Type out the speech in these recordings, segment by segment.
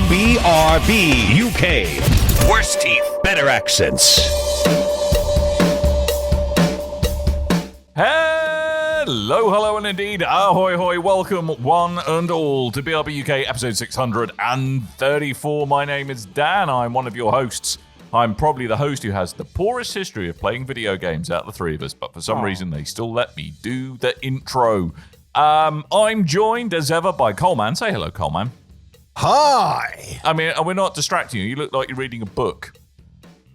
BRB UK. Worse teeth, better accents. Hello, and indeed, ahoy, hoy, welcome one and all to BRB UK episode 634. My name is Dan, I'm one of your hosts. I'm probably the host who has the poorest history of playing video games out of the three of us, but for some reason they still let me do the intro. I'm joined as ever by Coleman. Say hello, Coleman. Hi! I mean, we're not distracting you. You look like you're reading a book.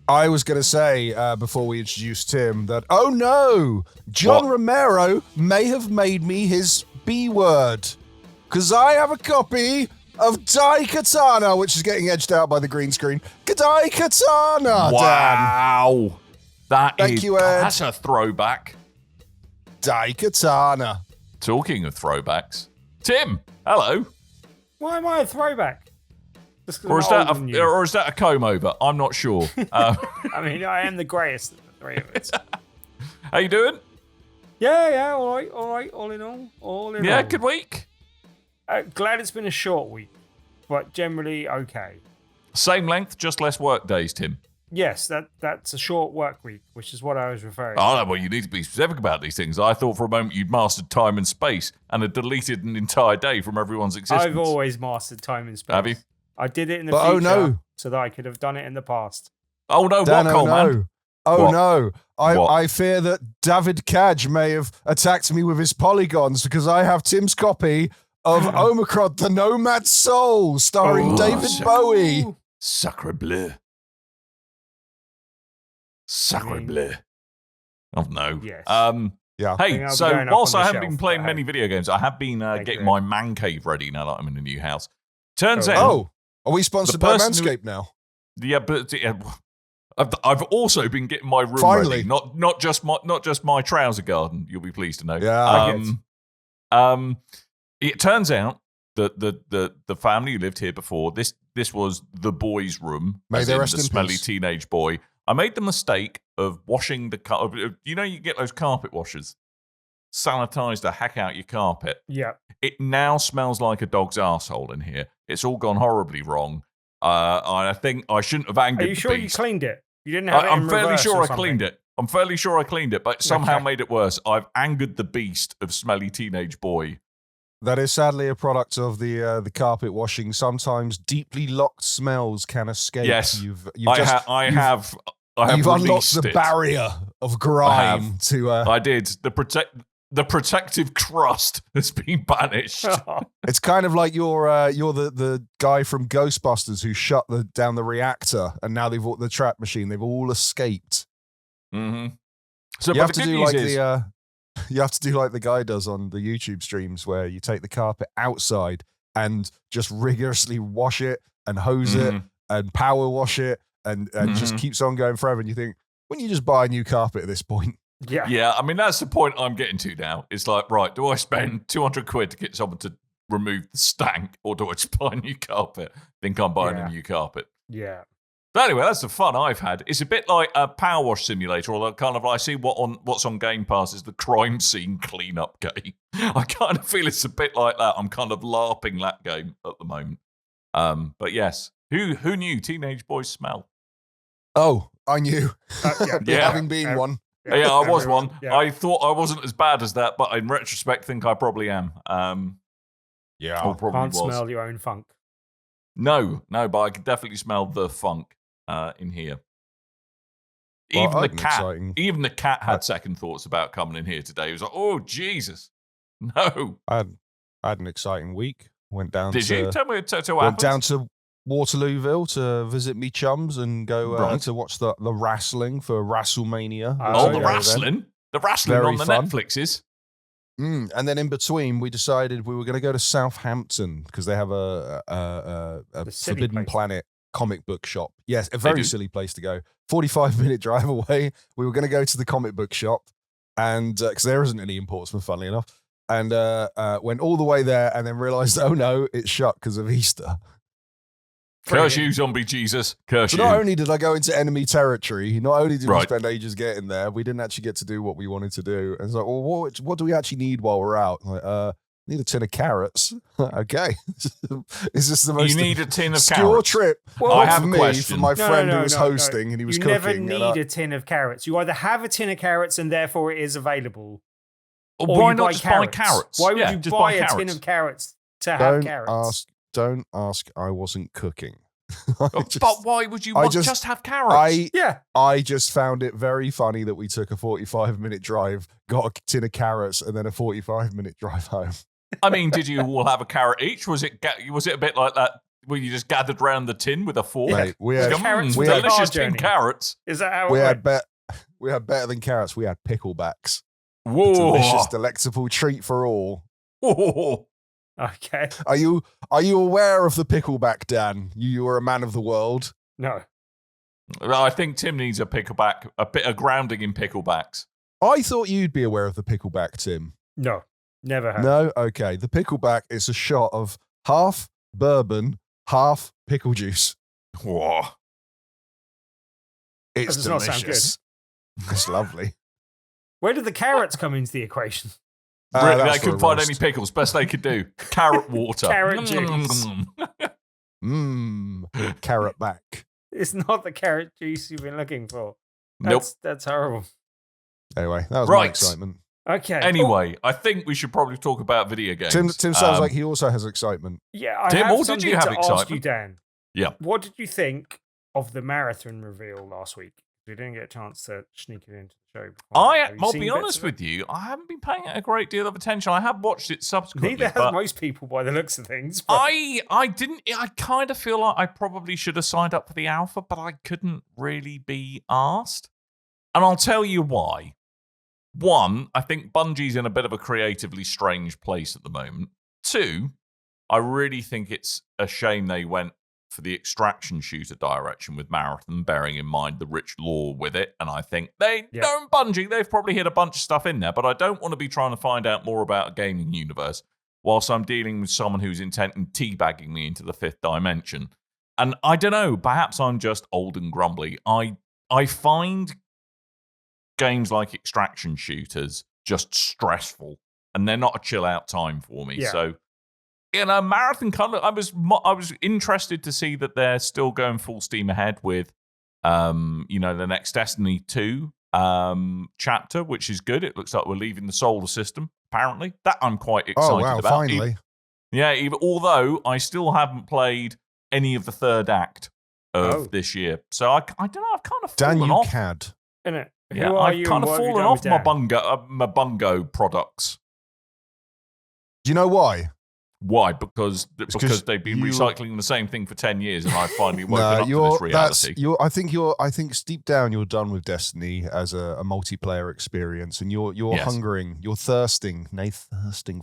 I was going to say, before we introduce Tim, that, oh no, John Romero may have made me his B word. Because I have a copy of Daikatana, which is getting edged out by the green screen. Daikatana, Wow. Dan. Thank you, Ed. That's a throwback. Daikatana. Talking of throwbacks, Tim, hello. Why am I a throwback? Or is that a comb over? I'm not sure. I mean, I am the greatest of the three of us. How you doing? Yeah, all right, all in all. Yeah, good week. Glad it's been a short week, but generally okay. Same length, just less work days, Tim. Yes, that's a short work week, which is what I was referring to. Oh, no, well, you need to be specific about these things. I thought for a moment you'd mastered time and space and had deleted an entire day from everyone's existence. I've always mastered time and space. Have you? I did it in the future so that I could have done it in the past. Oh, no, Dan, what, Coleman? No. I fear that David Cage may have attacked me with his polygons because I have Tim's copy of Omicron, the Nomad Soul, starring David Bowie. Sacre bleu. Sacre bleu. Oh, no. Yes. Yeah. Hey, so whilst I haven't been playing many video games, I have been getting my man cave ready now that I'm in a new house. Turns out... Oh, are we sponsored by Manscaped now? Yeah, but I've also been getting my room Finally. ready. Not just my trouser garden. You'll be pleased to know. Yeah. It turns out that the family who lived here before this was the boy's room. May they the rest in smelly peace. Teenage boy. I made the mistake of washing the carpet. You know, you get those carpet washers, sanitize the heck out your carpet. Yeah. It now smells like a dog's arsehole in here. It's all gone horribly wrong. I think I shouldn't have angered the beast. Are you sure you cleaned it? You didn't have it in I'm fairly reverse sure or I cleaned it. I'm fairly sure I cleaned it, but somehow made it worse. I've angered the beast of smelly teenage boy. That is sadly a product of the carpet washing. Sometimes deeply locked smells can escape. Yes, I have You've unlocked the barrier of grime to. I did. The protective crust has been banished. It's kind of like you're the guy from Ghostbusters who shut down the reactor, and now the trap machine. They've all escaped. Mm-hmm. So you have to do like you have to do like the guy does on the YouTube streams, where you take the carpet outside and just rigorously wash it and hose it and power wash it and just keeps on going forever. And you think, wouldn't you just buy a new carpet at this point? Yeah. I mean, that's the point I'm getting to now. It's like, right, do I spend 200 quid to get someone to remove the stank, or do I just buy a new carpet? Think I'm buying a new carpet. Yeah. But anyway, that's the fun I've had. It's a bit like a Power Wash Simulator, or kind of I see what's on Game Pass is the crime scene cleanup game. I kind of feel it's a bit like that. I'm kind of LARPing that game at the moment. But yes, who knew teenage boys smell? Oh, I knew. Having been one. Yeah, I was one. Yeah. I thought I wasn't as bad as that, but in retrospect, think I probably am. Yeah, I probably Can't was. smell your own funk. No, but I could definitely smell the funk in here. Well, Even the cat had second thoughts about coming in here today. He was like, "Oh Jesus, no!" I had an exciting week. Went down. Did you tell me what went happened? down to Waterlooville to visit me chums and go to watch the wrestling for WrestleMania. The wrestling Very on the fun. Netflixes. And then in between, we decided we were going to go to Southampton because they have a Forbidden Planet comic book shop. Yes, a very silly place to go. 45-minute drive away. We were going to go to the comic book shop, and because there isn't any in Portsmouth, funnily enough, and went all the way there, and then realised, oh no, it's shut because of Easter. Curse you, zombie Jesus. Curse you. So not only did I go into enemy territory, not only did we spend ages getting there, we didn't actually get to do what we wanted to do. And it's like, well, what do we actually need while we're out? Like, Need a tin of carrots. Okay. Is this the most You need a tin of obscure carrots. trip I have for a me question. for my No, friend no, who was no, hosting and he was you cooking? never need a tin of carrots. You either have a tin of carrots and therefore it is available, Or or why you not buy just carrots. buy carrots? Why would Yeah, you just buy a carrots. tin of carrots to have carrots? Don't ask. I wasn't cooking. But why would you just have carrots? I just found it very funny that we took a 45-minute drive, got a tin of carrots, and then a 45-minute drive home. I mean, did you all have a carrot each? Was it a bit like that where you just gathered round the tin with a fork? Mate, we had carrots we had delicious tin carrots. Is that how we it had went? we had better than carrots. We had picklebacks. Whoa! Delicious, delectable treat for all. Whoa. Okay. Are you aware of the pickleback, Dan? You are a man of the world. No. I think Tim needs a pickleback, a bit of grounding in picklebacks. I thought you'd be aware of the pickleback, Tim. No. Never have. No? Okay. The pickleback is a shot of half bourbon, half pickle juice. Whoa. It's does not sound delicious. It's lovely. Where did the carrots come into the equation? Really, that's they for a couldn't find roast. any pickles. Best they could do. Carrot water. Carrot juice. Carrot back. It's not the carrot juice you've been looking for. Nope. That's horrible. Anyway, that was my Right. excitement. Okay. Anyway, I think we should probably talk about video games. Tim sounds like he also has excitement. Yeah, I Tim, have or did something you have to ask excitement? you, Dan. Yeah. What did you think of the marathon reveal last week? We didn't get a chance to sneak it into the show before. I'll be honest with you, I haven't been paying it a great deal of attention. I have watched it subsequently. Neither has but most people by the looks of things. But I didn't. I kind of feel like I probably should have signed up for the alpha, but I couldn't really be asked. And I'll tell you why. One, I think Bungie's in a bit of a creatively strange place at the moment. Two, I really think it's a shame they went for the extraction shooter direction with Marathon, bearing in mind the rich lore with it. And I think Bungie, they've probably hit a bunch of stuff in there, but I don't want to be trying to find out more about a gaming universe whilst I'm dealing with someone who's intent in teabagging me into the fifth dimension. And I don't know, perhaps I'm just old and grumbly. I find games like extraction shooters just stressful, and they're not a chill out time for me. Yeah. So, Marathon kind of, I was interested to see that they're still going full steam ahead with, the next Destiny 2 chapter, which is good. It looks like we're leaving the solar system, apparently. That I'm quite excited about. Finally. Although I still haven't played any of the third act of this year. So I don't know, I've kind of fallen Dan, you off. cad. innit? Yeah, Who are I've you kind and of what have you fallen done off with Dan? my bungo products. Do you know why? Why? Because 'cause they've been you- recycling the same thing for 10 years, and I finally woken up to this reality. I think deep down you're done with Destiny as a multiplayer experience, and you're Yes. hungering, you're thirsting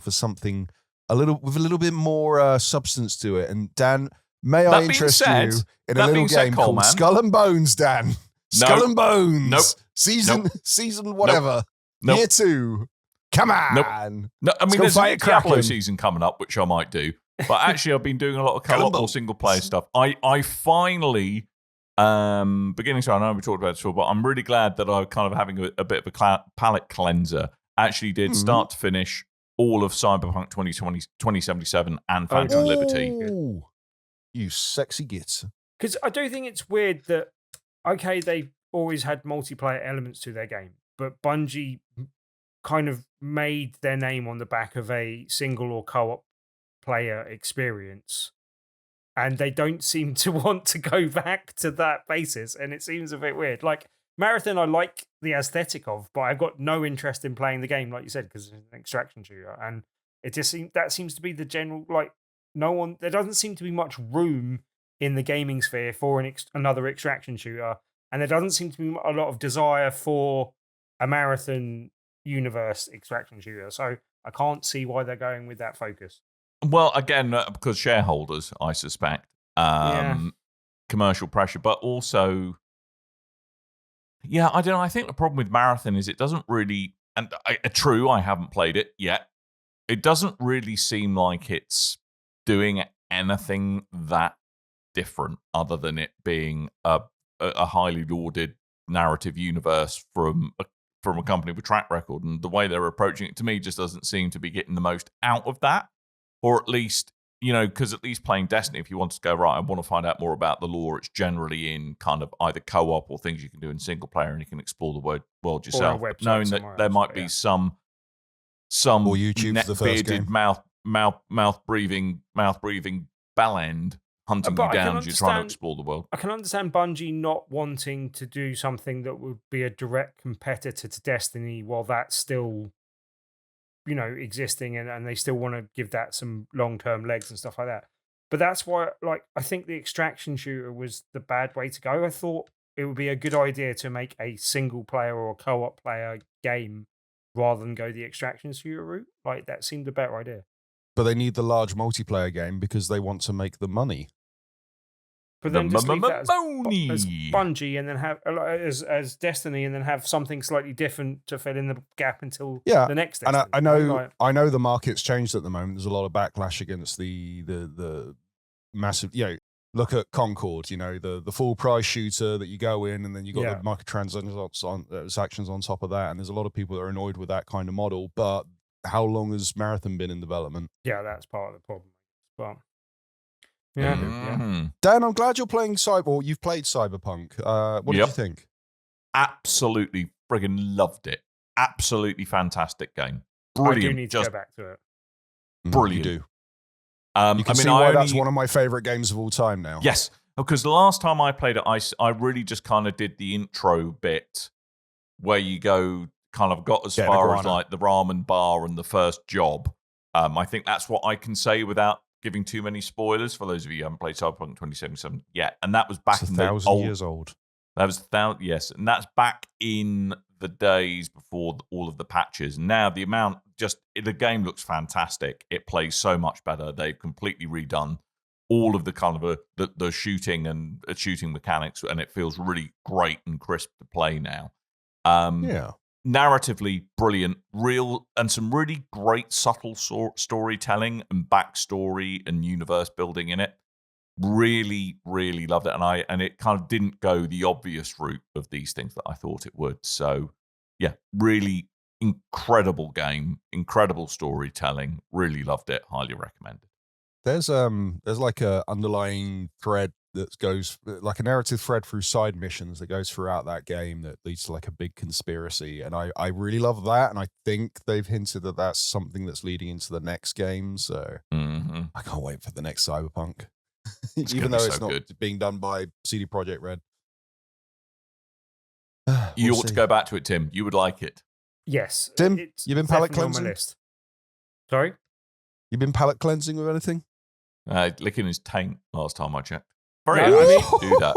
for something with a little bit more substance to it. And Dan, may I being interest said- you in a that little being said, game called Coleman- Skull and Bones, Dan? Skull and Bones. Nope. Season whatever. Nope. Year 2. Come on. No, I mean, go there's fight a a Diablo Kraken. season coming up, which I might do. But actually, I've been doing a lot more Columbo. single player stuff. I finally, beginning to, I know we talked about this before, but I'm really glad that I'm kind of having a bit of a palate cleanser. Actually did start to finish all of Cyberpunk 2077 and Phantom Liberty. Ooh, you sexy gits. Because I do think it's weird that, okay, they've always had multiplayer elements to their game, but Bungie kind of made their name on the back of a single or co-op player experience. And they don't seem to want to go back to that basis. And it seems a bit weird. Like, Marathon, I like the aesthetic of, but I've got no interest in playing the game, like you said, because it's an extraction shooter. And it just seems to be the general, like, there doesn't seem to be much room in the gaming sphere for another extraction shooter. And there doesn't seem to be a lot of desire for a Marathon universe extraction shooter. So I can't see why they're going with that focus. Well, again, because shareholders, I suspect, commercial pressure, but also, I don't know. I think the problem with Marathon is it doesn't really, and true, I haven't played it yet. It doesn't really seem like it's doing anything that different other than it being a highly lauded narrative universe from from a company with track record, and the way they're approaching it to me just doesn't seem to be getting the most out of that. Or at least, because at least playing Destiny, if you want to go, right, I want to find out more about the lore, it's generally in kind of either co-op or things you can do in single player, and you can explore the world yourself. But knowing that there might be some or YouTube's the first bearded game. mouth breathing bellend hunting you down as you're trying to explore the world. I can understand Bungie not wanting to do something that would be a direct competitor to Destiny while that's still, existing, and they still want to give that some long-term legs and stuff like that. But that's why, I think the extraction shooter was the bad way to go. I thought it would be a good idea to make a single player or co-op player game rather than go the extraction shooter route. That seemed a better idea. But they need the large multiplayer game because they want to make the money. But then just leave that as Bungie, and then have as Destiny, and then have something slightly different to fill in the gap until the next Destiny. And I know the market's changed at the moment. There's a lot of backlash against the massive. Look at Concord. The full price shooter that you go in, and then you got the microtransactions on top of that. And there's a lot of people that are annoyed with that kind of model. But how long has Marathon been in development? Yeah, that's part of the problem. But Dan, I'm glad you're playing you've played Cyberpunk. What did you think? Absolutely friggin' loved it. Absolutely fantastic game. Brilliant. I do need to go back to it. Brilliant. You do. You can see why that's one of my favorite games of all time now. Yes, because the last time I played it, I really just kind of did the intro bit where you go kind of got as far as the ramen bar and the first job. I think that's what I can say without giving too many spoilers for those of you who haven't played Cyberpunk 2077 yet. And that was back in the 1,000 years old. That was yes, and that's back in the days before all of the patches. Now the game looks fantastic. It plays so much better. They've completely redone all of the kind of the shooting and shooting mechanics, and it feels really great and crisp to play now. Narratively brilliant, real, and some really great subtle storytelling and backstory and universe building in it. Really, really loved it, and it kind of didn't go the obvious route of these things that I thought it would. So, yeah, really incredible game, incredible storytelling. Really loved it. Highly recommended. There's like a underlying thread that goes like a narrative thread through side missions that goes throughout that game that leads to like a big conspiracy, and I really love that, and I think they've hinted that that's something that's leading into the next game. So I can't wait for the next Cyberpunk. Even though it's not being done by CD Projekt Red. You ought to go back to it, Tim. You would like it. Yes. Tim, you've been palate cleansing? Sorry? You've been palate cleansing with anything? Licking his taint last time I checked. Very envious you do that.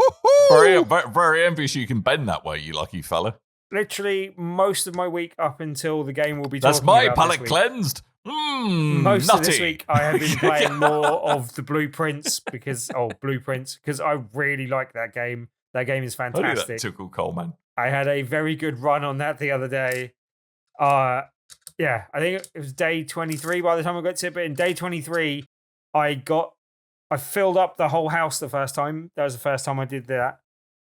Very, very envious you can bend that way, you lucky fella. Literally most of my week up until the game will be That's talking my about palate cleansed. Most nutty. of this week I have been playing more of the Blueprints because I really like that game. That game is fantastic. That typical Coleman. I had a very good run on that the other day. I think it was day 23 by the time I got to it, but in day 23 I filled up the whole house the first time. That was the first time I did that.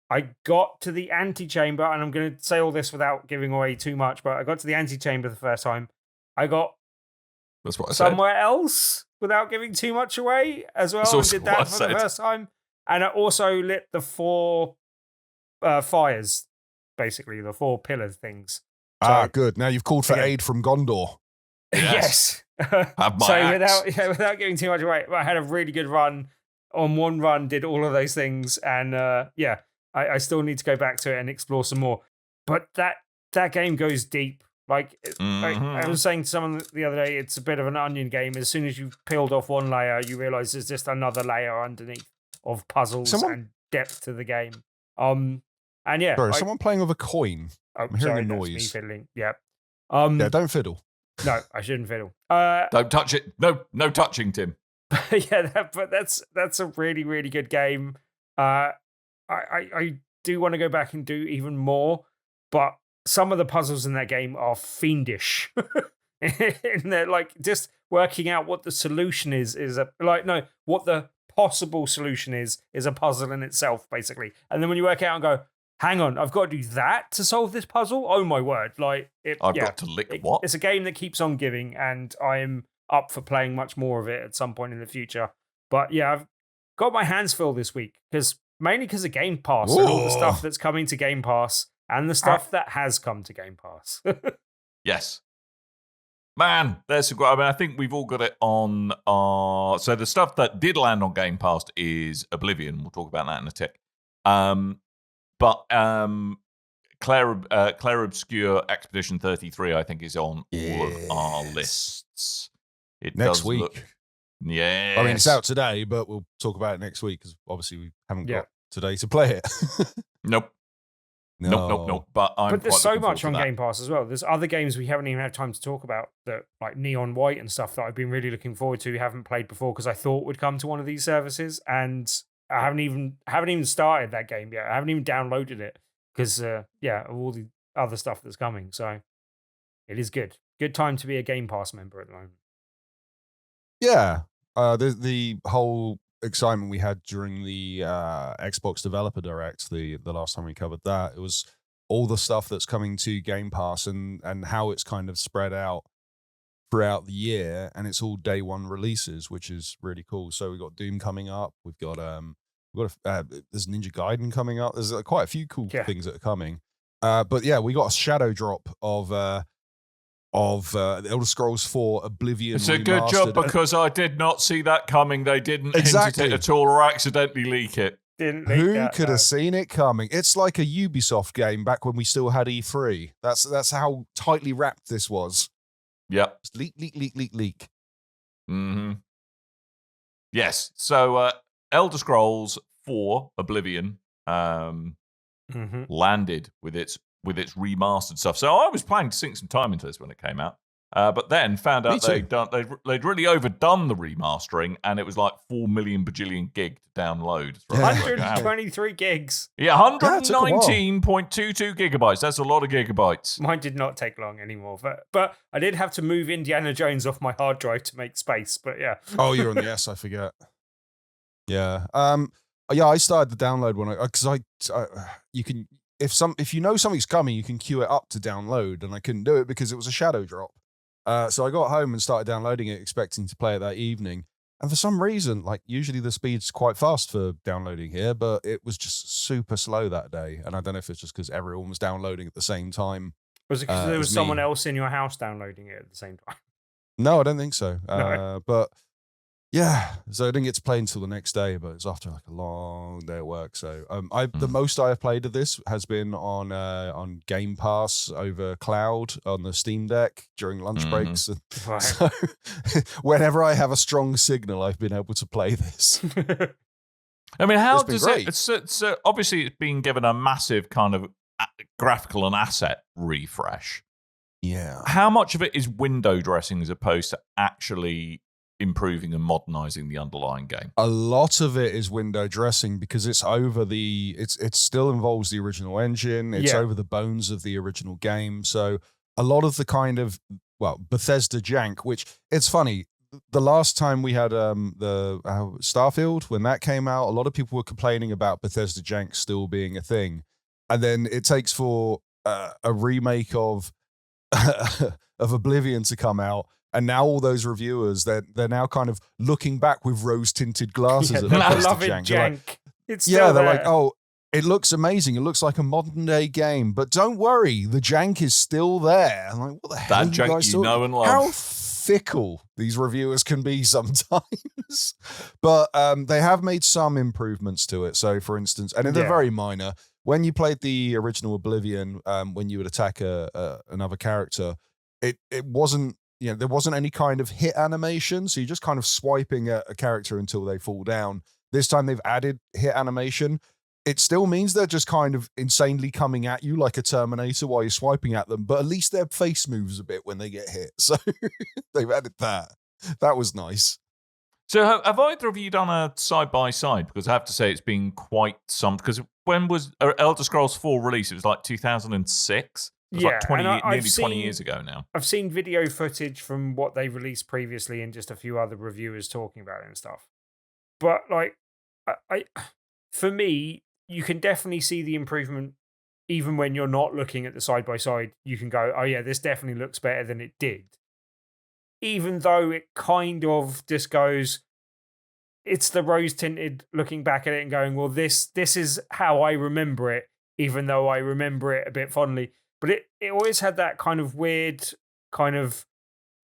I got to the antechamber, and I'm going to say all this without giving away too much, but I got to the antechamber the first time. I got somewhere else without giving too much away as well. And did that for the first time. And I also lit the 4 fires, basically, the 4 pillar things. So, good. Now you've called for aid from Gondor. Yes. Without giving too much away, I had a really good run. On one run, did all of those things, and I still need to go back to it and explore some more. But that game goes deep. Like I was saying to someone the other day, it's a bit of an onion game. As soon as you've peeled off one layer, you realise there's just another layer underneath of puzzles and depth to the game. Sorry, someone playing with a coin. I'm hearing a noise. That's me fiddling. Yeah. Don't fiddle. No, I shouldn't fiddle. Don't touch it. No touching, Tim. But that's a really, really good game. I do want to go back and do even more, but some of the puzzles in that game are fiendish. And they're like just working out what the solution what the possible solution is a puzzle in itself, basically. And then when you work out and go, hang on, I've got to do that to solve this puzzle? Oh my word. Like, I've got to lick what? It's a game that keeps on giving, and I am up for playing much more of it at some point in the future. But yeah, I've got my hands full this week, mainly because of Game Pass and all the stuff that's coming to Game Pass and the stuff that has come to Game Pass. Yes. Man, there's some. I mean, I think we've all got it on our. So the stuff that did land on Game Pass is Oblivion. We'll talk about that in a tick. But Claire Obscure Expedition 33, I think, is on all of our lists. It next does week. Yeah. I mean, it's out today, but we'll talk about it next week because obviously we haven't got today to play it. Nope. Nope. But there's so much on Game Pass as well. There's other games we haven't even had time to talk about, that like Neon White and stuff, that I've been really looking forward to, haven't played before because I thought would come to one of these services, and I haven't even started that game yet. I haven't even downloaded it because of all the other stuff that's coming. So it is good time to be a Game Pass member at the moment. Yeah, the whole excitement we had during the Xbox Developer Direct, the last time we covered that, it was all the stuff that's coming to Game Pass and how it's kind of spread out throughout the year, and it's all day one releases, which is really cool. So we've got Doom coming up, we've got there's Ninja Gaiden coming up. There's quite a few cool things that are coming. But yeah, we got a shadow drop of the Elder Scrolls 4 Oblivion It's a Remastered. good job because I did not see that coming. They didn't hint at it at all or accidentally leak it. Who could have seen it coming? It's like a Ubisoft game back when we still had E3. That's how tightly wrapped this was. Yep. Just leak. Mm-hmm. Yes. So Elder Scrolls 4 Oblivion landed with its remastered stuff. So I was planning to sink some time into this when it came out, but then found out they'd really overdone the remastering, and it was like 4 million bajillion gig to download. 123 gigs. Yeah, 119.22 gigabytes. That's a lot of gigabytes. Mine did not take long anymore, but I did have to move Indiana Jones off my hard drive to make space. But yeah. Oh, you're on the S. I forget. Yeah. I started the download when you can. If you know something's coming, you can queue it up to download, and I couldn't do it because it was a shadow drop. So I got home and started downloading it, expecting to play it that evening. And for some reason, like usually the speed's quite fast for downloading here, but it was just super slow that day. And I don't know if it's just because everyone was downloading at the same time. Was it because there was someone else in your house downloading it at the same time? No, I don't think so. No. But yeah, so I didn't get to play until the next day, but it was after like a long day at work. So the most I have played of this has been on Game Pass over cloud on the Steam Deck during lunch breaks. Right. So whenever I have a strong signal, I've been able to play this. I mean, how does it? It's obviously it's been given a massive kind of graphical and asset refresh. Yeah. How much of it is window dressing as opposed to actually improving and modernizing the underlying game? A lot of it is window dressing because it's over it still involves the original engine. It's over the bones of the original game. So a lot of the kind of, Bethesda jank, which it's funny. The last time we had the Starfield, when that came out, a lot of people were complaining about Bethesda jank still being a thing. And then it takes for a remake of Oblivion to come out. And now all those reviewers, they're now kind of looking back with rose-tinted glasses at I Bethesda love it, jank. Jank. It's still they're there. like, oh, it looks amazing. It looks like a modern-day game. But don't worry, the jank is still there. I'm like, what the hell that are you jank guys you talking? know and love. How fickle these reviewers can be sometimes. But they have made some improvements to it. So, for instance, and they're very minor. When you played the original Oblivion, when you would attack another character, it wasn't, there wasn't any kind of hit animation. So you're just kind of swiping at a character until they fall down. This time they've added hit animation. It still means they're just kind of insanely coming at you like a Terminator while you're swiping at them, but at least their face moves a bit when they get hit. So they've added that. That was nice. So have either of you done a side-by-side? Because I have to say it's been quite some... Because when was Elder Scrolls 4 released? It was like 2006? It was like nearly 20 years ago now. I've seen video footage from what they released previously and just a few other reviewers talking about it and stuff. But like, for me, you can definitely see the improvement even when you're not looking at the side by side, you can go, oh yeah, this definitely looks better than it did. Even though it kind of just goes, it's the rose tinted looking back at it and going, well, this is how I remember it, even though I remember it a bit fondly. But it always had that kind of weird, kind of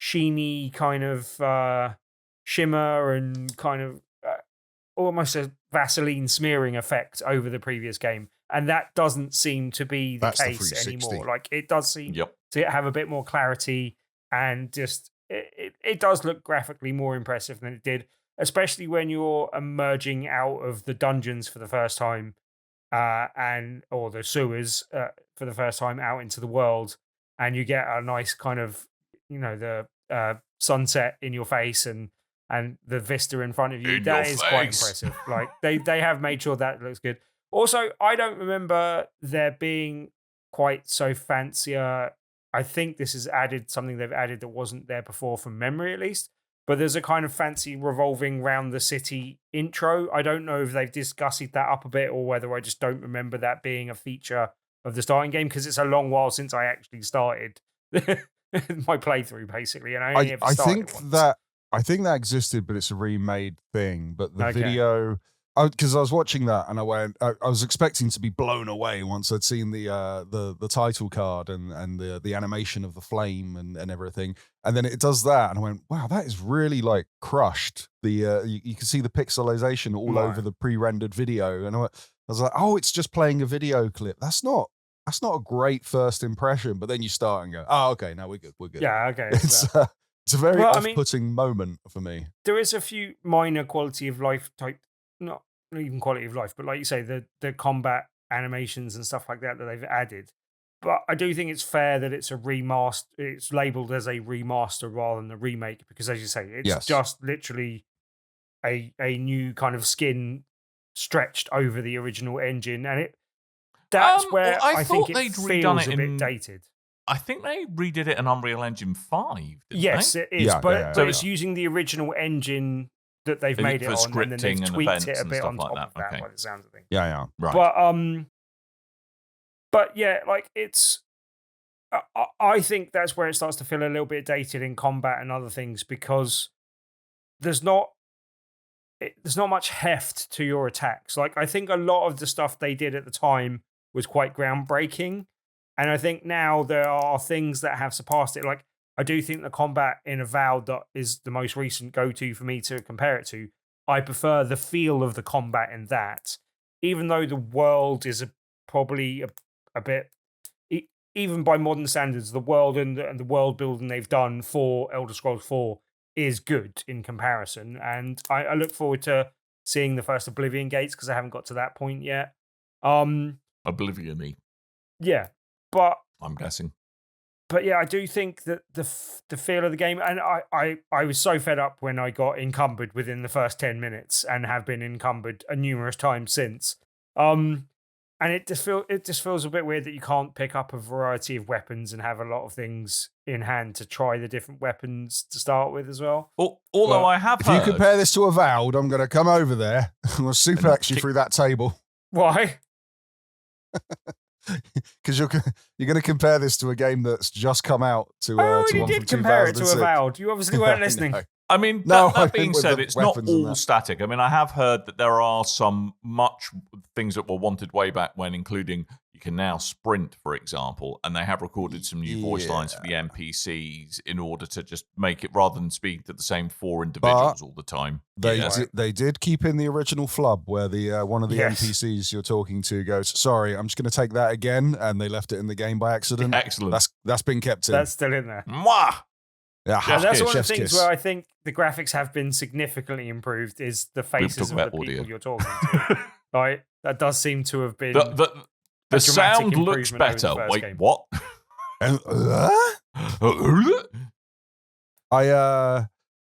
sheeny, kind of shimmer and kind of almost a Vaseline smearing effect over the previous game. And that doesn't seem to be the case anymore. Like, it does seem to have a bit more clarity, and just it does look graphically more impressive than it did, especially when you're emerging out of the dungeons for the first time, or the sewers for the first time out into the world, and you get a nice kind of, the sunset in your face and the vista in front of you. That is quite impressive. Like, they have made sure that looks good. Also, I don't remember there being quite so fancier. I think this is something they've added that wasn't there before, from memory at least. But there's a kind of fancy revolving round the city intro. I don't know if they've discussed that up a bit, or whether I just don't remember that being a feature of the starting game, because it's a long while since I actually started my playthrough, basically. And I think that existed, but it's a remade thing. But the video, because I was watching that and I was expecting to be blown away once I'd seen the title card and the animation of the flame and everything. And then it does that, and I went, wow, that is really like crushed. You can see the pixelization all over the pre-rendered video, and I was like, oh, it's just playing a video clip. That's not a great first impression. But then you start and go, oh, okay, now we're good. Yeah, okay. It's a very off-putting moment for me. There is a few minor quality of life type, not even quality of life, but like you say, the combat animations and stuff like that they've added. But I do think it's fair that it's a remaster. It's labeled as a remaster rather than a remake, because, as you say, it's just literally a new kind of skin stretched over the original engine, and that's where I think it feels a bit dated. I think they redid it in Unreal Engine 5. Yes, it is, but it's using the original engine that they've made it on, and then they've tweaked it a bit on top of that, by the sounds of things. Yeah, right. But yeah, like, it's. I think that's where it starts to feel a little bit dated in combat and other things, because there's not much heft to your attacks. Like, I think a lot of the stuff they did at the time was quite groundbreaking, and I think now there are things that have surpassed it. Like, I do think the combat in Avowed, that is the most recent go-to for me to compare it to. I prefer the feel of the combat in that, even though the world is probably a bit, even by modern standards, the world and the world building they've done for Elder Scrolls 4 is good in comparison. And I look forward to seeing the first Oblivion gates, because I haven't got to that point yet. Oblivion-y. Yeah, but I'm guessing. But yeah, I do think that the feel of the game, and I was so fed up when I got encumbered within the first 10 minutes, and have been encumbered numerous times since. And it just feels a bit weird that you can't pick up a variety of weapons and have a lot of things in hand to try the different weapons to start with as well. Although I have heard... If you compare this to Avowed, I'm going to come over there. I'm going to suplex you through that table. Why? Because you're going to compare this to a game that's just come out to. You did compare it to Avowed. You obviously weren't listening. I mean, that being said, it's not all static. I mean, I have heard that there are some much things that were wanted way back when, including you can now sprint, for example, and they have recorded some new voice lines for the NPCs in order to just make it, rather than speak to the same 4 individuals all the time. They did keep in the original flub where the one of the NPCs you're talking to goes, sorry, I'm just going to take that again, and they left it in the game by accident. Excellent. That's been kept in. That's still in there. Mwah! Yeah, that's one of the things where I think the graphics have been significantly improved, is the faces of the people you're talking to. Right? That does seem to have been... The sound looks better. Wait, game. What?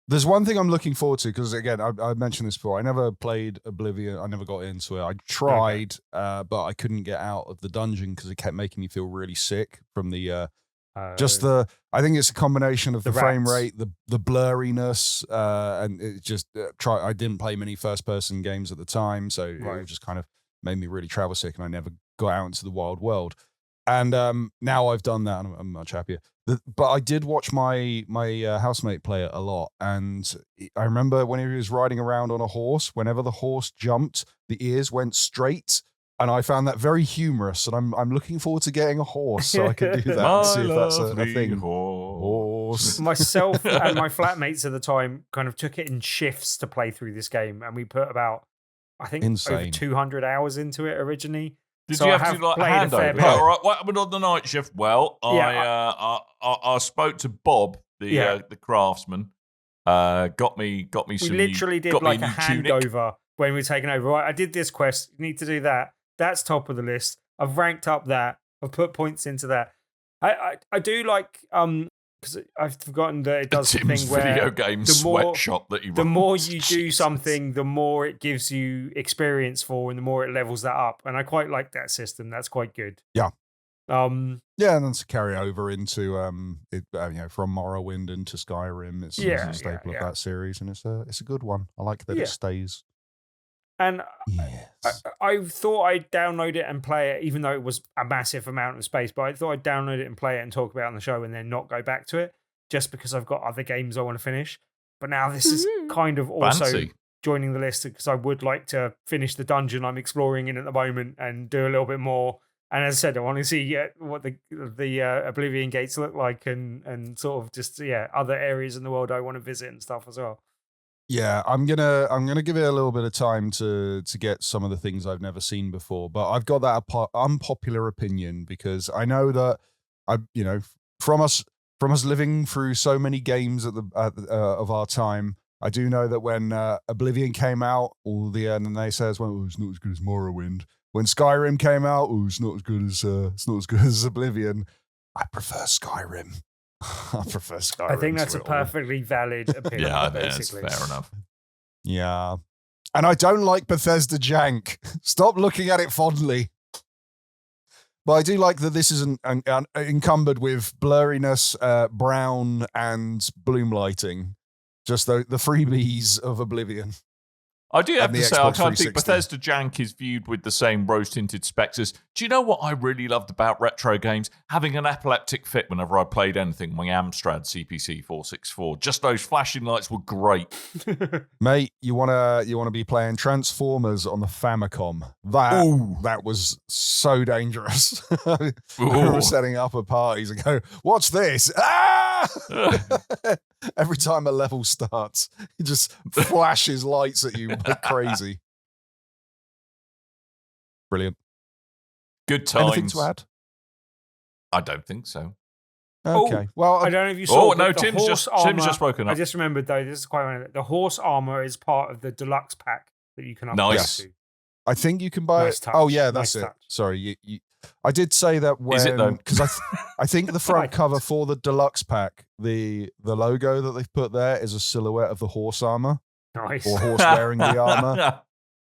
There's one thing I'm looking forward to, because again, I mentioned this before. I never played Oblivion. I never got into it. I tried, but I couldn't get out of the dungeon because it kept making me feel really sick from the... I think it's a combination of the frame rate, the blurriness, and it just I didn't play many first-person games at the time, so it just kind of made me really travel sick, and I never got out into the wild world. And now I've done that, and I'm much happier. But I did watch my housemate play it a lot, and I remember when he was riding around on a horse, whenever the horse jumped, the ears went straight, and I found that very humorous. And I'm looking forward to getting a horse so I can do that and see if that's a thing. Horse. Myself and my flatmates at the time kind of took it in shifts to play through this game, and we put about, I think, over 200 hours into it originally. Did you have to like hand over? All right, what happened on the night shift? Well, I spoke to Bob, the craftsman. Got me some. We literally did like a handover when we were taking over. Right, I did this quest. You need to do that. That's top of the list. I've ranked up that. I've put points into that. I do like because I've forgotten that it does Tim's the thing where video game sweatshop that you. The more you do something, the more it gives you experience for, and the more it levels that up. And I quite like that system. That's quite good. Yeah. And then to carry over into from Morrowind into Skyrim, it's a staple of that series, and it's a good one. I like that it stays. And yes. I thought I'd download it and play it, even though it was a massive amount of space. But I thought I'd download it and play it and talk about it on the show, and then not go back to it, just because I've got other games I want to finish. But now this is kind of also joining the list, because I would like to finish the dungeon I'm exploring in at the moment and do a little bit more. And as I said, I want to see what the Oblivion gates look like, and sort of just other areas in the world I want to visit and stuff as well. Yeah, I'm gonna give it a little bit of time to get some of the things I've never seen before, but I've got that unpopular opinion, because I know that from us living through so many games of our time, I do know that when Oblivion came out, all the naysayers went, it's not as good as Morrowind. When Skyrim came out, it's not as good as Oblivion. I prefer Skyrim. I prefer Skyrim. I think that's a perfectly valid opinion. Basically. That's fair enough. Yeah. And I don't like Bethesda Jank. Stop looking at it fondly. But I do like that this is encumbered with blurriness, brown, and bloom lighting. Just the freebies of Oblivion. I do have to say, I can't think Bethesda Jank is viewed with the same rose-tinted specs as... Do you know what I really loved about retro games? Having an epileptic fit whenever I played anything. My Amstrad CPC 464. Just those flashing lights were great. Mate, you wanna be playing Transformers on the Famicom. That was so dangerous. I remember setting up at parties and go, what's this? Ah! Every time a level starts, it just flashes lights at you like crazy. Brilliant. Good times. Anything to add? I don't think so. Okay. Well, I don't know if you saw. Tim's just spoken up. I just remembered though. This is quite funny. The horse armor is part of the deluxe pack that you can upgrade to. I think you can buy it. Touch. Oh yeah, that's nice it. Touch. Sorry, I did say that when, is it though? Because I think the front cover for the deluxe pack, the logo that they've put there is a silhouette of the horse armor. Nice. Or horse wearing the armor.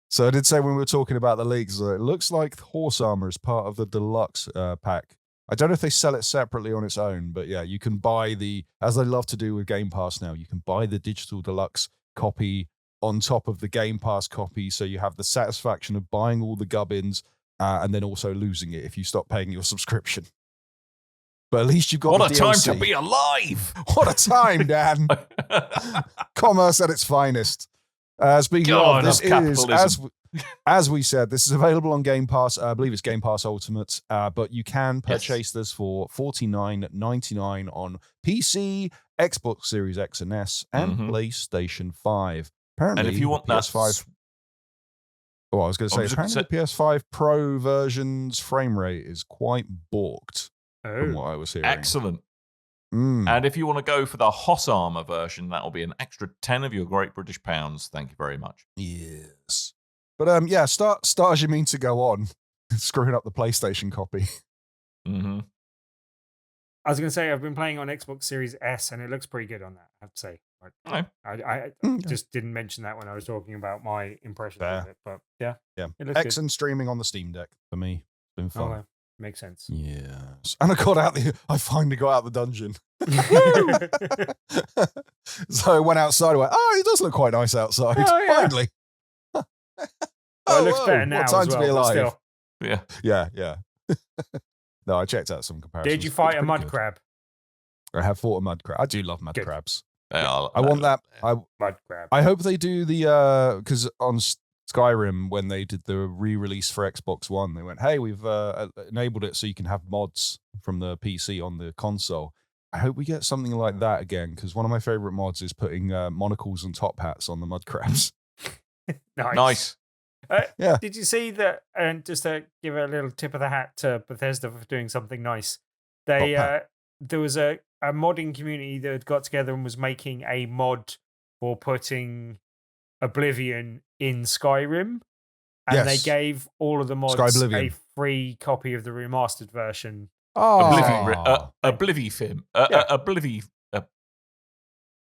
So I did say when we were talking about the leaks, it looks like horse armor is part of the deluxe pack. I don't know if they sell it separately on its own, but yeah, you can buy as they love to do with Game Pass now, you can buy the digital deluxe copy on top of the Game Pass copy, so you have the satisfaction of buying all the gubbins and then also losing it if you stop paying your subscription. But at least you've got what the a time DLC. to be alive! What a time, Dan! Commerce at its finest. Speaking of, this is, as we said, this is available on Game Pass. I believe it's Game Pass Ultimate, but you can purchase this for $49.99 on PC, Xbox Series X and S, and PlayStation 5. Apparently, and if you want PS5, I was going to say, apparently the PS5 Pro version's frame rate is quite balked from what I was hearing. Excellent. And if you want to go for the Hot Armor version, that'll be an extra 10 of your great British pounds. Thank you very much. Yes. But start as you mean to go on, screwing up the PlayStation copy. Mm-hmm. I was going to say, I've been playing on Xbox Series S, and it looks pretty good on that, I have to say. I just didn't mention that when I was talking about my impressions of it, but yeah. X and streaming on the Steam Deck for me. It's been fun. Okay. Makes sense. Yes. And I finally got out the dungeon. So I went outside and went, it does look quite nice outside. Finally. It looks better now. What time to be alive? Yeah. Yeah. No, I checked out some comparisons. Did you fight a It's pretty mud good. crab? I have fought a mud crab. I do love mud Good. crabs. I want that. Mud crab. I hope they do the because on Skyrim when they did the re-release for Xbox One, they went, "Hey, we've enabled it so you can have mods from the PC on the console." I hope we get something like that again because one of my favorite mods is putting monocles and top hats on the mud crabs. Nice. Yeah. Did you see that? And just to give a little tip of the hat to Bethesda for doing something nice, there was a modding community that had got together and was making a mod for putting Oblivion in Skyrim, and they gave all of the mods a free copy of the remastered version. Oblivion.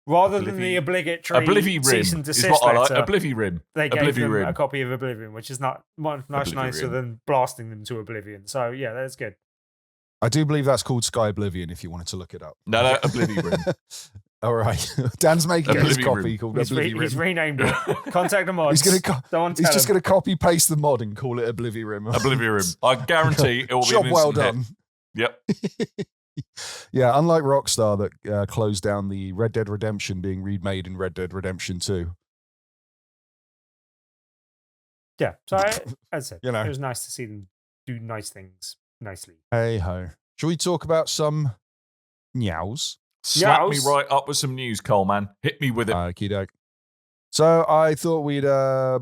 Rather than the obligatory cease and desist letter, Oblivion. they gave them a copy of Oblivion, which is much nicer than blasting them to Oblivion. So yeah, that's good. I do believe that's called Sky Oblivion if you wanted to look it up. No, Oblivion. All right. Dan's making his copy called Oblivion. He's renamed it. Contact the mods. He's just going to copy paste the mod and call it Oblivion. Oblivion. I guarantee it will be job well done. Yep. Yeah, unlike Rockstar that closed down the Red Dead Redemption being remade in Red Dead Redemption 2. Yeah, so as I said, You know. It was nice to see them do nice things nicely. Hey ho. Shall we talk about some meows? Slap me right up with some news, Coleman. Hit me with it. Okey-doke. So I thought we'd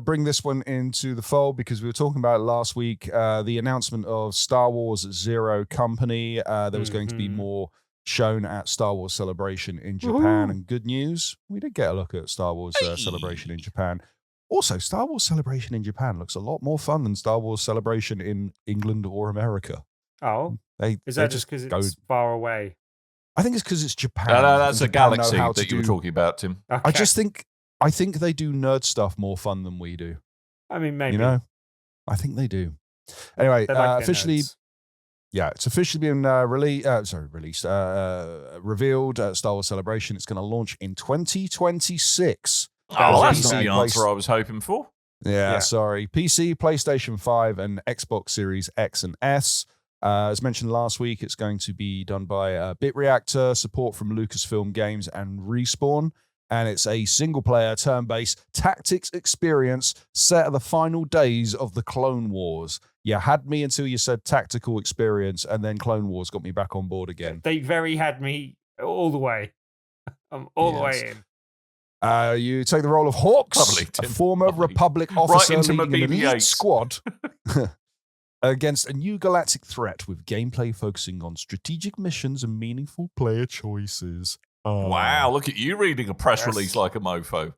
bring this one into the fold because we were talking about it last week. The announcement of Star Wars Zero Company. There was going to be more shown at Star Wars Celebration in Japan. And good news, we did get a look at Star Wars Celebration in Japan. Also, Star Wars Celebration in Japan looks a lot more fun than Star Wars Celebration in England or America. Oh, is that just because it's far away? I think it's because it's Japan. No, that's a galaxy that you were talking about, Tim. Okay. I think they do nerd stuff more fun than we do. I mean, maybe. You know, I think they do. Anyway, officially, nerds. Yeah, it's officially been revealed at Star Wars Celebration. It's going to launch in 2026. Oh, that's not the answer I was hoping for. Yeah, sorry. PC, PlayStation 5, and Xbox Series X and S. As mentioned last week, it's going to be done by BitReactor, support from Lucasfilm Games and Respawn. And it's a single-player, turn-based tactics experience set at the final days of the Clone Wars. You had me until you said tactical experience, and then Clone Wars got me back on board again. They very had me all the way. I'm all the way in. You take the role of Hawks, a former Republic officer right leading an elite squad against a new galactic threat with gameplay focusing on strategic missions and meaningful player choices. Wow, look at you reading a press release like a mofo.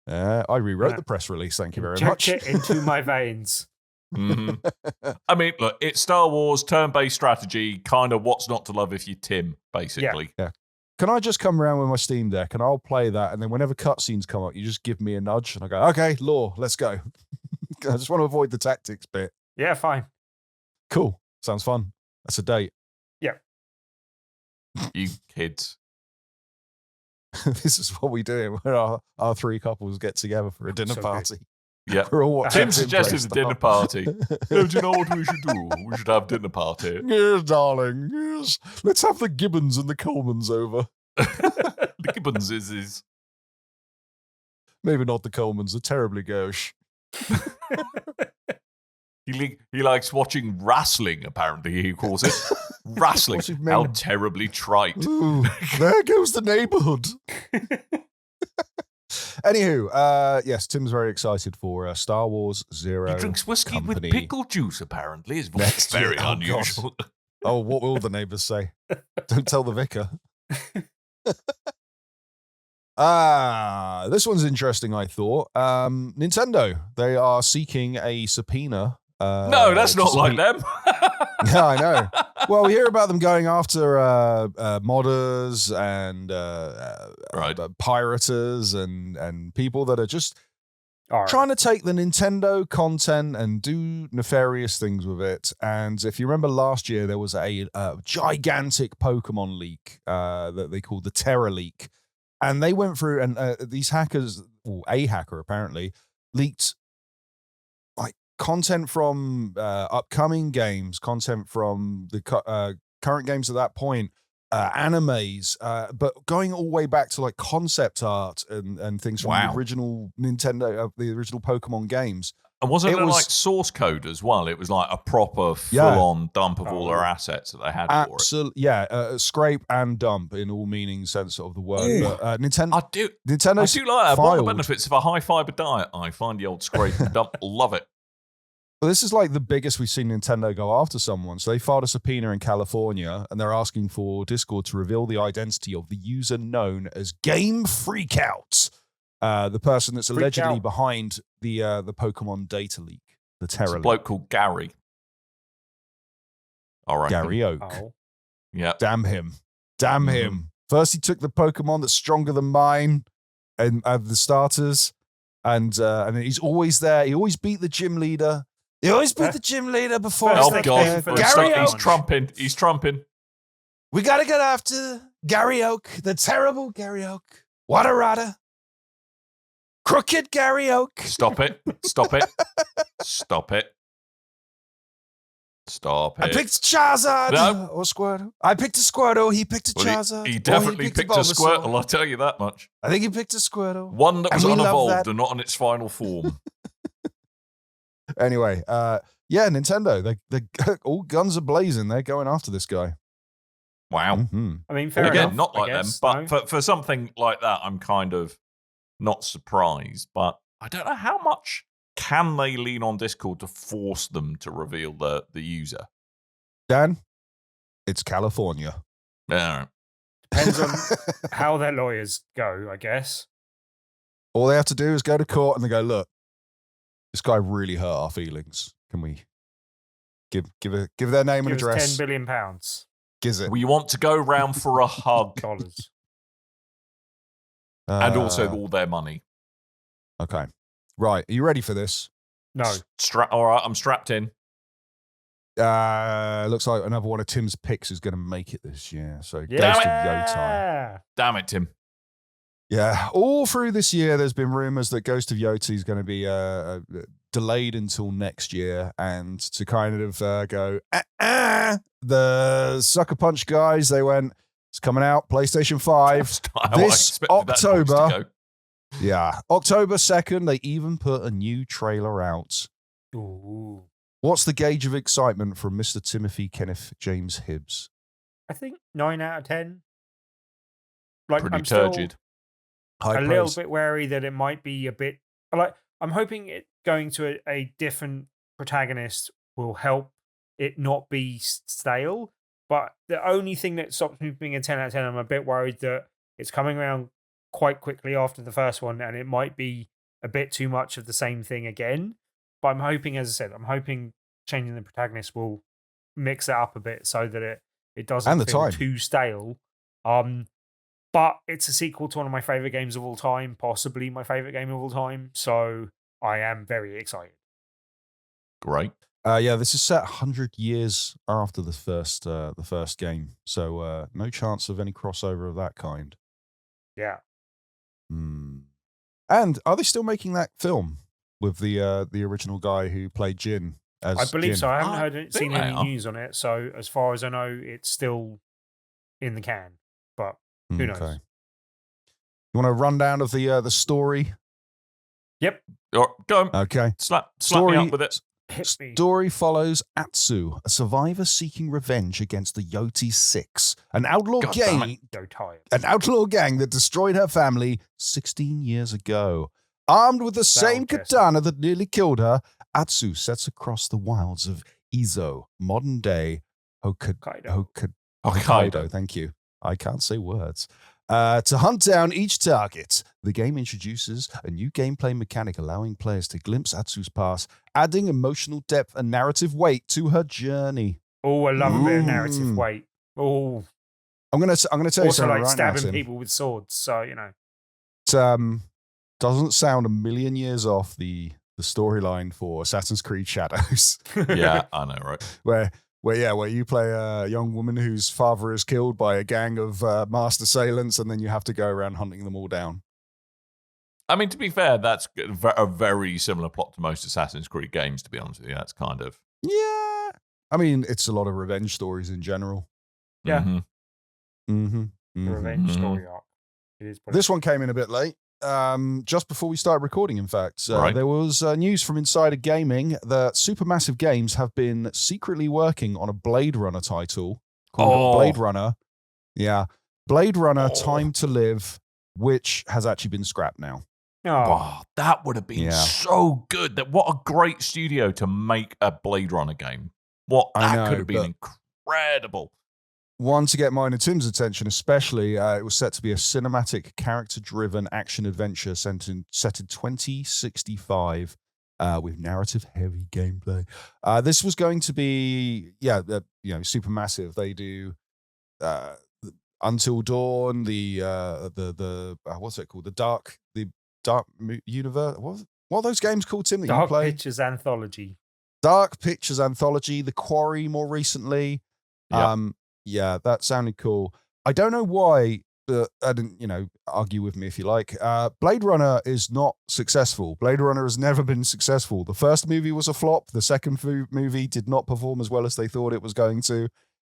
I rewrote the press release, thank you very much. Inject it into my veins. Mm-hmm. I mean, look, it's Star Wars, turn-based strategy, kind of what's not to love if you're Tim, basically. Yeah. Can I just come around with my Steam Deck and I'll play that, and then whenever cutscenes come up, you just give me a nudge, and I go, okay, lore, let's go. I just want to avoid the tactics bit. Yeah, fine. Cool. Sounds fun. That's a date. Yeah. You kids. This is what we do when our three couples get together for a dinner party. Yeah. Tim suggested a dinner party. Do you know what we should do? We should have dinner party. Yes, darling. Yes. Let's have the Gibbons and the Colemans over. The Gibbons is. Maybe not the Colemans. They're terribly gauche. He likes watching wrestling, apparently, he calls it. Wrestling. How terribly trite. Ooh, there goes the neighborhood. Anywho, yes, Tim's very excited for Star Wars Zero. He drinks whiskey Company. with pickle juice, apparently. It's very unusual. Oh, what will the neighbors say? Don't tell the vicar. This one's interesting, I thought. Nintendo, they are seeking a subpoena. No, that's not like them. Yeah, I know. Well, we hear about them going after modders and pirators and people that are just trying to take the Nintendo content and do nefarious things with it. And if you remember last year, there was a gigantic Pokemon leak that they called the Terror Leak. And they went through, and these hackers, or a hacker apparently, leaked like content from upcoming games, content from the current games at that point, animes, but going all the way back to like concept art and things from the original Nintendo, the original Pokemon games. And wasn't it like source code as well? It was like a proper full-on dump of all their assets that they had for it. Absolutely, yeah. Scrape and dump in all meaning sense of the word. But Nintendo, I do like that. One of the benefits of a high-fiber diet, I find the old scrape and dump. Love it. Well, this is like the biggest we've seen Nintendo go after someone. So they filed a subpoena in California, and they're asking for Discord to reveal the identity of the user known as Game Freakout. The person that's allegedly behind the Pokemon data leak, the terror leak. A bloke called Gary. All right, Gary Oak. Oh. Yeah. Damn him. Damn him. First he took the Pokemon that's stronger than mine and the starters. And he's always there. He always beat the gym leader. He always beat the gym leader before. Oh, God. Gary Oak. He's trumping. We got to get after Gary Oak, the terrible Gary Oak. What a rata. Crooked Gary Oak. Stop it. Stop it. Stop it. Stop it. I picked Charizard or Squirtle. I picked a Squirtle. He picked a Charizard. He definitely picked a Squirtle, I'll tell you that much. I think he picked a Squirtle. One that was unevolved and not in its final form. Anyway, Nintendo. They all guns are blazing. They're going after this guy. Wow. Mm-hmm. I mean, fair enough. Again, not like them, but for something like that, I'm kind of not surprised. But I don't know how much can they lean on Discord to force them to reveal the user. Dan, it's California. Yeah. Depends on how their lawyers go, I guess. All they have to do is go to court and they go, look, this guy really hurt our feelings. Can we give their name and address? £10 billion. Giz it. We want to go round for a hug. Dollars. And also all their money. Okay. Right. Are you ready for this? No. All right, I'm strapped in. Looks like another one of Tim's picks is going to make it this year. So Ghost of Yōtei. Damn it, Tim. Yeah. All through this year, there's been rumors that Ghost of Yōtei is going to be delayed until next year. And to kind of go, the Sucker Punch guys, they went, it's coming out, PlayStation 5 this October. Yeah, October 2nd, they even put a new trailer out. Ooh. What's the gauge of excitement from Mr. Timothy Kenneth James Hibbs? I think 9 out of 10. Like, pretty I'm turgid. High a praise. little bit wary that it might be a bit... I'm hoping it going to a different protagonist will help it not be stale. But the only thing that stops me being a 10 out of 10, I'm a bit worried that it's coming around quite quickly after the first one, and it might be a bit too much of the same thing again. But I'm hoping, as I said, changing the protagonist will mix it up a bit so that it doesn't feel too stale. But it's a sequel to one of my favorite games of all time, possibly my favorite game of all time. So I am very excited. Great. This is set 100 years after the first game, so no chance of any crossover of that kind. Yeah. And are they still making that film with the original guy who played Jin? I believe Jin? so. I haven't seen any news on it, so as far as I know, it's still in the can. But who knows? You want a rundown of the story? Yep. Go on. Okay. Slap me up with it. Story follows Atsu, a survivor seeking revenge against the Yōtei Six, an outlaw gang that destroyed her family 16 years ago. Armed with the same katana that nearly killed her, Atsu sets across the wilds of Izo, modern-day Hokkaido. Thank you. I can't say words. To hunt down each target, the game introduces a new gameplay mechanic allowing players to glimpse Atsu's past, adding emotional depth and narrative weight to her journey. Oh, I love a bit of narrative weight. Oh, I'm gonna tell you also something like right stabbing now, Tim. people with swords. So you know, it doesn't sound a million years off the storyline for Assassin's Creed Shadows. Yeah, I know, right? Where you play a young woman whose father is killed by a gang of masked assailants, and then you have to go around hunting them all down. I mean, to be fair, that's a very similar plot to most Assassin's Creed games, to be honest with you. That's kind of... Yeah. I mean, it's a lot of revenge stories in general. Yeah. The Revenge story arc. It is this one came in a bit late. Just before we started recording, in fact. Right. There was news from Insider Gaming that Supermassive Games have been secretly working on a Blade Runner title called Blade Runner. Yeah. Blade Runner Time to Live, which has actually been scrapped now. Oh, that would have been so good. What a great studio to make a Blade Runner game. That could have been incredible. One, to get mine and Tim's attention, especially, it was set to be a cinematic, character-driven action-adventure set in 2065 with narrative-heavy gameplay. This was going to be, Supermassive. They do Until Dawn, the what's it called? The Dark Universe. What are those games called, Tim? That Dark you play? Pictures Anthology. Dark Pictures Anthology, The Quarry more recently. Yep. Yeah, that sounded cool. I don't know why, I didn't, argue with me if you like. Blade Runner is not successful. Blade Runner has never been successful. The first movie was a flop. The second movie did not perform as well as they thought it was going to.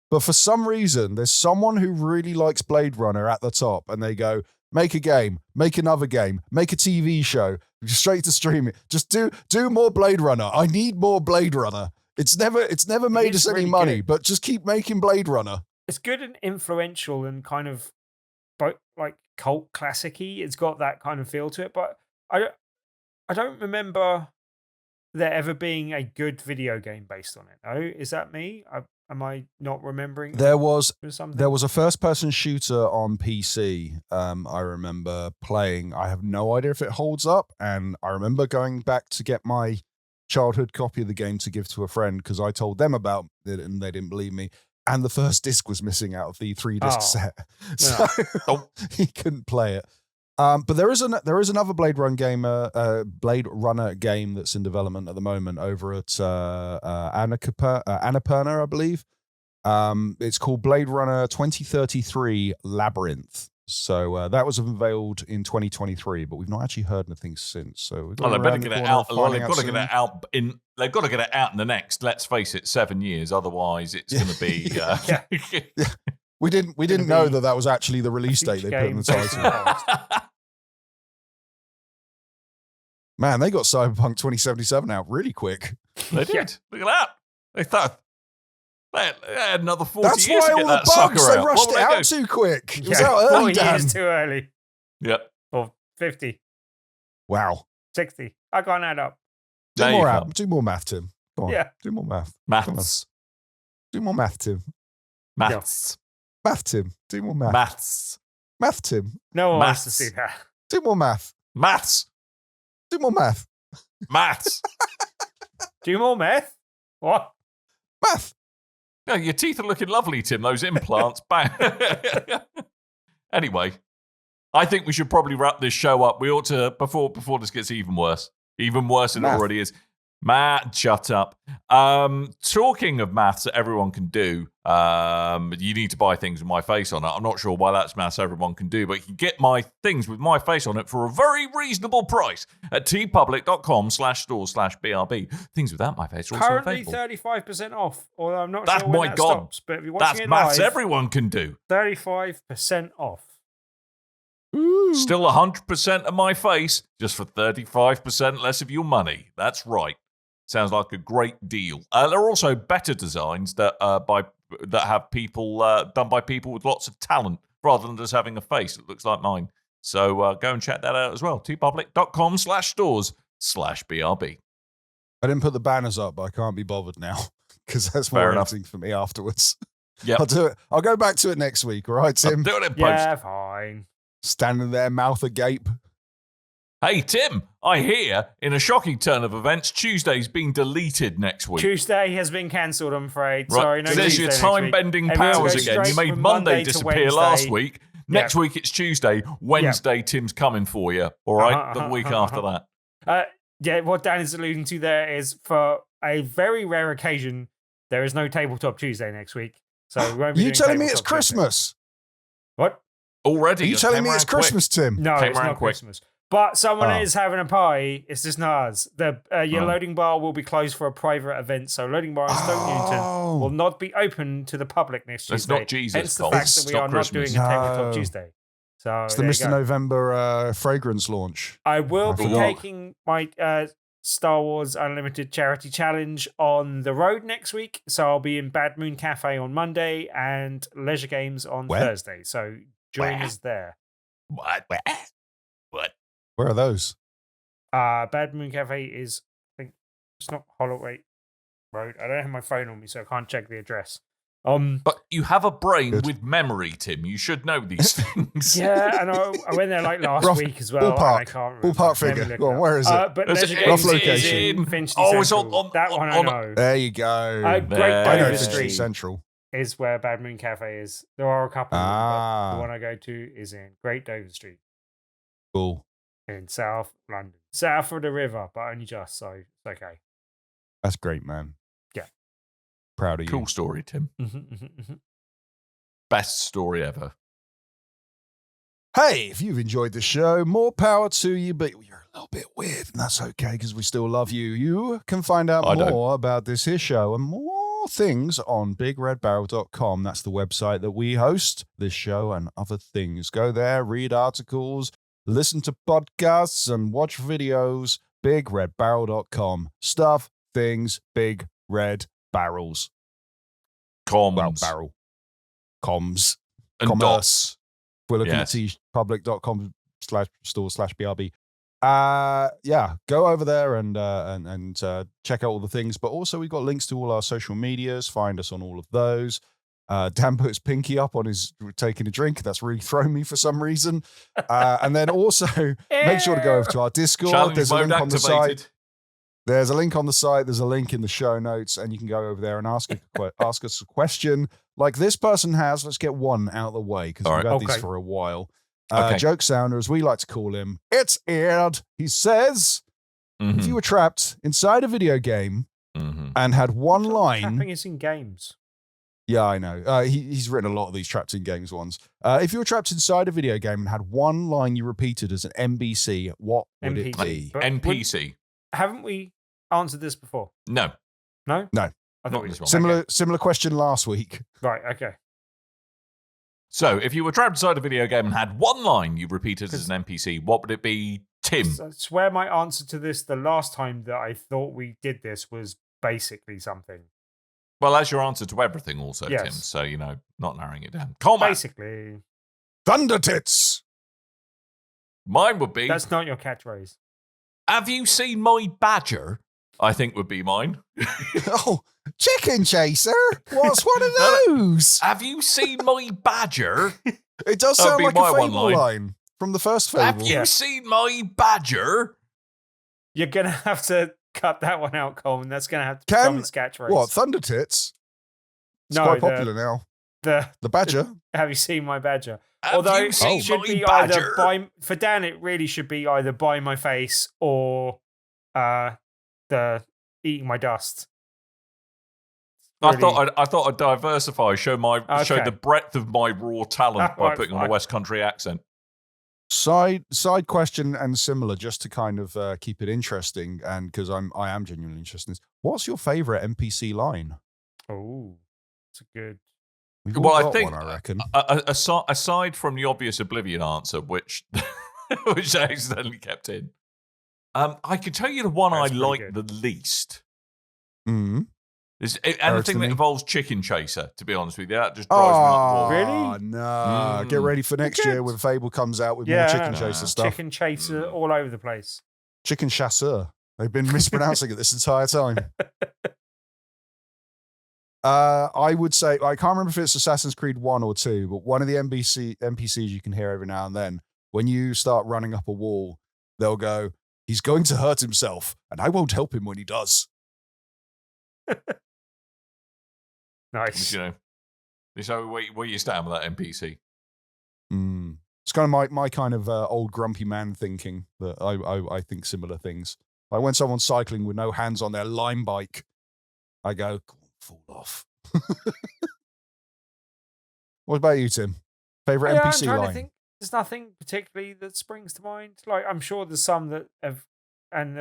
But for some reason, there's someone who really likes Blade Runner at the top, and they go, make a game, make another game, make a TV show, straight to stream it. Just do more Blade Runner. I need more Blade Runner. It's never made us any money, but just keep making Blade Runner. It's good and influential and kind of like cult classic-y. It's got that kind of feel to it, but I don't remember there ever being a good video game based on it. Oh, is that me? Am I not remembering? There was a first-person shooter on PC. I remember playing. I have no idea if it holds up, and I remember going back to get my childhood copy of the game to give to a friend because I told them about it and they didn't believe me. And the first disc was missing out of the 3-disc set, so he couldn't play it. But there is another Blade Runner game that's in development at the moment over at Annapurna, I believe. It's called Blade Runner 2033 Labyrinth. So that was unveiled in 2023, but we've not actually heard anything since. So they better get it out. They've got to get it out they've got to get it out in the next, let's face it, 7 years. Otherwise, it's going to be. We didn't know that was actually the release date they put in the title. Man, they got Cyberpunk 2077 out really quick. They did. Look at that. They thought. They had another 40 That's years why to all get the that bugs, sucker they out. rushed it out too quick. It was out 4 early, Dan. years too early. Yep. Or 50. Wow. 60. I can't add up. Do more math, Tim. Come on. Yeah. Do more math. Maths. Do more math, Tim. Maths. Math, Tim. Do more math. Maths. Math, Tim. No one wants to Maths. see that. Do more math. Maths. Do more math. Maths. Do more meth? What? Math. No, your teeth are looking lovely, Tim. Those implants. Bang. Anyway, I think we should probably wrap this show up. We ought to, before this gets even worse than it already is. Matt, shut up. Talking of maths that everyone can do, you need to buy things with my face on it. I'm not sure why that's maths everyone can do, but you can get my things with my face on it for a very reasonable price at tpublic.com/store/BRB. Things without my face are also Currently available. 35% off. Although I'm not That's sure when my that God. stops. But if you're watching That's it maths live, everyone can do. 35% off. Ooh. Still 100% of my face, just for 35% less of your money. That's right. Sounds like a great deal. There are also better designs that have people done by people with lots of talent, rather than just having a face that looks like mine. So go and check that out as well. tpublic.com/stores/BRB. I didn't put the banners up, but I can't be bothered now because that's more editing for me afterwards. Yeah, I'll do it. I'll go back to it next week. All right, Tim? I'm doing it in post. Yeah, fine. Standing there, mouth agape. Hey, Tim, I hear, in a shocking turn of events, Tuesday's been deleted next week. Tuesday has been cancelled, I'm afraid. Right. Sorry, no There's Tuesday your next time-bending week. Everyone powers goes again. You straight made from Monday to disappear Wednesday. last week. Next week it's Tuesday. Wednesday, Tim's coming for you. All right? The week after that. Yeah, what Dan is alluding to there is, for a very rare occasion, there is no Tabletop Tuesday next week. So we won't be You doing telling me Tabletop it's Christmas? Tuesday. What? Already? Are you telling me it's Christmas, Tim? No, Came it's around not quick. Christmas. But someone is having a party. It's just not us. Your loading bar will be closed for a private event. So loading bar in Stoke Newington will not be open to the public next Tuesday. It's not Jesus. Hence the fact that we are not doing a Tabletop Tuesday. So it's the Mr. November fragrance launch. I will be taking my Star Wars Unlimited charity challenge on the road next week. So I'll be in Bad Moon Cafe on Monday and Leisure Games on Thursday. So join us there. What? Where are those? Bad Moon Cafe is, I think, it's not Holloway Road. I don't have my phone on me, so I can't check the address. But you have a brain with memory, Tim. You should know these things. Yeah, and I went there like last week as well. Ballpark. And I can't remember. Ballpark figure. Go on, where is it? But Leisure Rough Games location. is in Finchley it's Central. on That one I know. There you go. Great I know Dover Finchley Street Central. is where Bad Moon Cafe is. There are a couple, but the one I go to is in Great Dover Street. Cool. In South London. South of the river, but only just, so it's okay. That's great, man. Yeah. Proud of you. Cool story, Tim. Best story ever. Hey, if you've enjoyed the show, more power to you, but you're a little bit weird, and that's okay because we still love you. You can find out more about this here show and more things on bigredbarrel.com. That's the website that we host this show and other things. Go there, read articles, listen to podcasts, and watch videos. bigredbarrel.com. Stuff, things, big red barrels. Comms. Well, barrel. Comms. And commerce. dots. We're looking at tpublic.com/store/BRB. Go over there and check out all the things. But also, we've got links to all our social medias. Find us on all of those. Dan puts Pinky up on his taking a drink. That's really thrown me for some reason. And then also, make sure to go over to our Discord. Challenge There's a link on the activated. site. There's a link on the site. There's a link in the show notes, and you can go over there and ask us a question like this person has. Let's get one out of the way because we've had these for a while. Joke Sounder, as we like to call him, it's Ed. He says, if you were trapped inside a video game and had one line... Trapping is in games. Yeah, I know. He's written a lot of these trapped in games ones. If you were trapped inside a video game and had one line you repeated as an NPC, what would it be? NPC. Haven't we answered this before? No. No? No. I thought it was Similar question last week. Right, okay. So, if you were trapped inside a video game and had one line you repeated as an NPC, what would it be, Tim? I swear my answer to this the last time that I thought we did this was basically something. Well, that's your answer to everything also, Yes. Tim. So, not narrowing it down. Coleman. Basically. Thunder Tits! Mine would be... That's not your catchphrase. Have you seen my badger? I think would be mine. Oh, Chicken Chaser? What's one of those? Have you seen my badger? It does sound like a Fable line from the first Fable. Have you seen my badger? You're going to have to cut that one out, Coleman. That's going to have to become his catchphrase. What, Thunder Tits? It's no, quite popular now. The badger. Have you seen my badger? Have Although you seen it should be badger? either for Dan, it really should be either by my face or the eating my dust. Really... I thought I'd diversify, show the breadth of my raw talent by putting on a West Country accent. Side question and similar, just to kind of keep it interesting, and because I am genuinely interested in this. What's your favorite NPC line? Oh, it's a good. I think one, I reckon. Aside from the obvious Oblivion answer, which which I accidentally kept in, I can tell you the one I like the least. Mm-hmm. Is anything that involves Chicken Chaser, to be honest with you. That just drives me up the wall. Really? No. Get ready for next year when Fable comes out with more Chicken Chaser stuff. Chicken Chaser all over the place. Chicken Chasseur. They've been mispronouncing it this entire time. I would say, I can't remember if it's Assassin's Creed 1 or 2, but one of the NPCs you can hear every now and then, when you start running up a wall, they'll go, he's going to hurt himself, and I won't help him when he does. Nice. So where you stand with that NPC? It's kind of my kind of old grumpy man thinking that I think similar things. Like when someone's cycling with no hands on their Lime bike, I go, fall off. What about you, Tim? Favorite NPC line? there's nothing particularly that springs to mind. Like, I'm sure there's some that have, and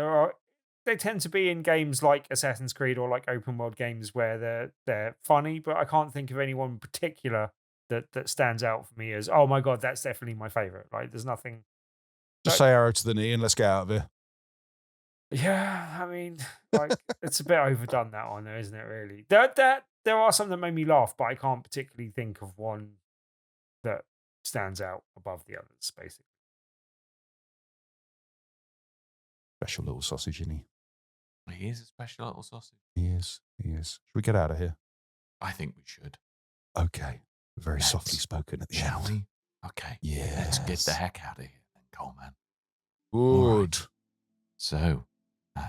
they tend to be in games like Assassin's Creed or like open world games where they're funny, but I can't think of anyone in particular that stands out for me as, oh my god, that's definitely my favorite. Like, there's nothing. Just say arrow to the knee and let's get out of here. Yeah, I mean, like, it's a bit overdone, that one, though, isn't it? Really, there are some that made me laugh, but I can't particularly think of one that stands out above the others. Basically, Special little sausage, isn't he? He is a special little sausage. He is. Should we get out of here? I think we should. Okay. Very softly spoken at the shall end. We? Okay. Yeah. Let's get the heck out of here then, Coleman. Good. Right. So,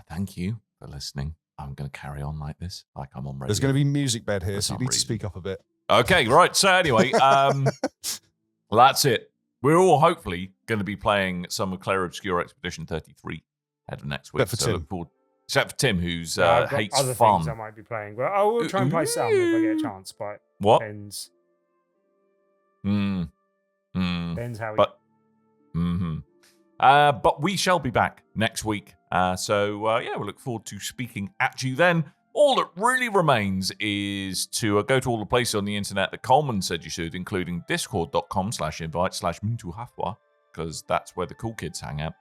thank you for listening. I'm going to carry on like this, like I'm on radio. There's going to be music bed here, so you need to speak up a bit. Okay, right. So anyway, that's it. We're all hopefully going to be playing some of Claire Obscure Expedition 33 ahead of next week. Except for Tim. Look forward. Except for Tim, who's I've got hates other fun. things I might be playing, but I will try and play some if I get a chance. But what? Depends. Depends how. But we shall be back next week. So we look forward to speaking at you then. All that really remains is to go to all the places on the internet that Coleman said you should, including discord.com/invite/mintuhafwa, because that's where the cool kids hang out.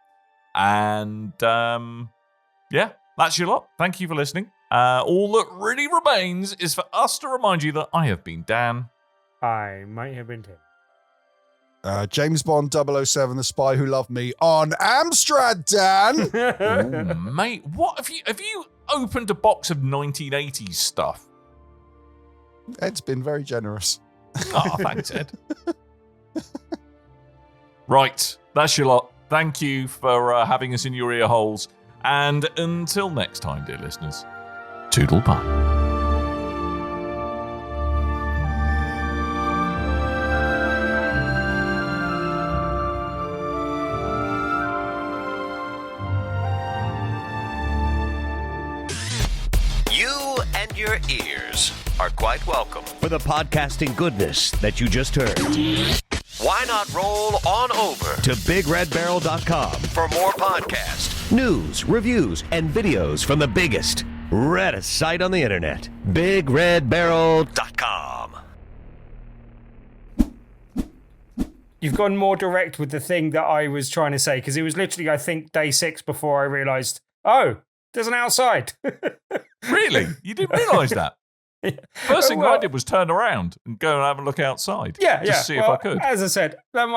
And that's your lot. Thank you for listening. All that really remains is for us to remind you that I have been Dan. I might have been Tim. James Bond 007, The Spy Who Loved Me on Amsterdam. Ooh, mate, what have you opened a box of 1980s stuff? Ed's been very generous. Oh, thanks, Ed. Right, that's your lot. Thank you for having us in your ear holes. And until next time, dear listeners, toodle bye. Your ears are quite welcome for the podcasting goodness that you just heard. Why not roll on over to BigRedBarrel.com for more podcasts, news, reviews, and videos from the biggest, reddest site on the internet, BigRedBarrel.com. You've gone more direct with the thing that I was trying to say, because it was literally, I think, day 6 before I realised, oh, there's an outside. Really? You didn't realise that? First thing I did was turn around and go and have a look outside. Yeah, Just see if I could. As I said, that might